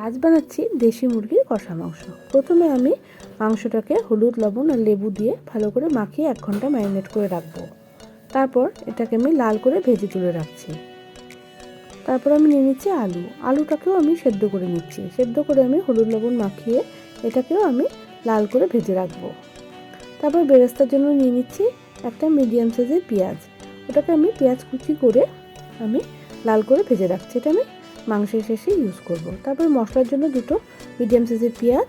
আজ বানাচ্ছি দেশি মুরগির কষা মাংস। প্রথমে আমি মাংসটাকে হলুদ, লবণ আর লেবু দিয়ে ভালো করে মাখিয়ে 1 ঘন্টা ম্যারিনেট করে রাখবো। তারপর এটাকে আমি লাল করে ভেজে তুলে রাখছি। তারপর আমি নিয়ে নিচ্ছি আলুটাকেও আমি সেদ্ধ করে নিচ্ছি। সেদ্ধ করে আমি হলুদ লবণ মাখিয়ে এটাকেও আমি লাল করে ভেজে রাখবো। তারপর বেরেস্তার জন্য নিয়ে নিচ্ছি একটা মিডিয়াম সাইজের পেঁয়াজ। ওটাকে আমি পেঁয়াজ কুচি করে আমি লাল করে ভেজে রাখছি। এটা আমি মাংসের শেষে ইউজ করব। তারপর মশলার জন্য 2টো মিডিয়াম সাইজের পেঁয়াজ,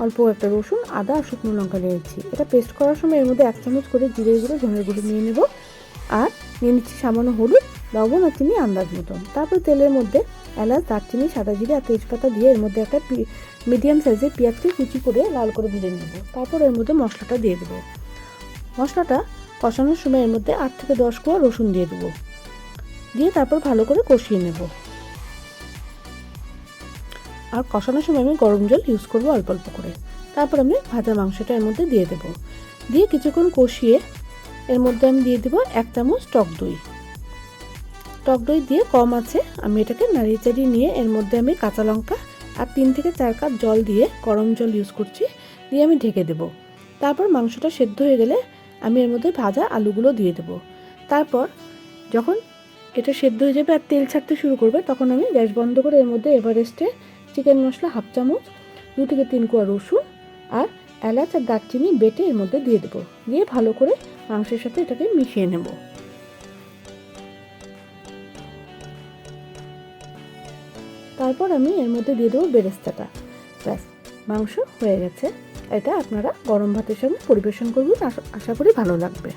অল্প একটা রসুন, আদা আর শুকনো লঙ্কা নিয়েছি। এটা পেস্ট করার সময় এর মধ্যে 1 চামচ করে জিরে গুঁড়ো, ধনের গুঁড়ো নিয়ে নেব। আর নিয়ে নিচ্ছি সামান্য হলুদ, লবণ আর চিনি আন্দাজ মতন। তারপর তেলের মধ্যে এলাচ, দারচিনি, সাদা জিরে আর তেজপাতা দিয়ে এর মধ্যে একটা মিডিয়াম সাইজের পেঁয়াজকে কুচি করে লাল করে ভেজে নেব। তারপর এর মধ্যে মশলাটা দিয়ে দেবো। মশলাটা কষানোর সময় এর মধ্যে 8 থেকে 10 কোয়া রসুন দিয়ে দেবো। দিয়ে তারপর ভালো করে কষিয়ে নেব। আর কষানোর সময় আমি গরম জল ইউজ করব অল্প অল্প করে। তারপর আমি ভাজা মাংসটা এর মধ্যে দিয়ে দেব। দিয়ে কিছুক্ষণ কষিয়ে এর মধ্যে আমি দিয়ে দেব 1 চামচ টক দই। টক দই দিয়ে কম আছে আমি এটাকে নাড়িয়ে চাড়িয়ে নিয়ে এর মধ্যে আমি কাঁচা লঙ্কা আর 3 থেকে 4 কাপ জল দিয়ে, গরম জল ইউজ করছি, দিয়ে আমি ঢেকে দেব। তারপর মাংসটা সেদ্ধ হয়ে গেলে আমি এর মধ্যে ভাজা আলুগুলো দিয়ে দেব। তারপর যখন এটা সেদ্ধ হয়ে যাবে আর তেল ছাড়তে শুরু করবে, তখন আমি গ্যাস বন্ধ করে এর মধ্যে এভারেস্টে চিকেন মশলা 1/2 চামচ, 2 থেকে 3 কোয়া রসুন আর এলাচ আর দারচিনি বেটে এর মধ্যে দিয়ে দেবো। দিয়ে ভালো করে মাংসের সাথে এটাকে মিশিয়ে নেব। তারপর আমি এর মধ্যে দিয়ে দেবো বেরেস্তাটা। ব্যাস, মাংস হয়ে গেছে। এটা আপনারা গরম ভাতের সঙ্গে পরিবেশন করবেন, আশা করি ভালো লাগবে।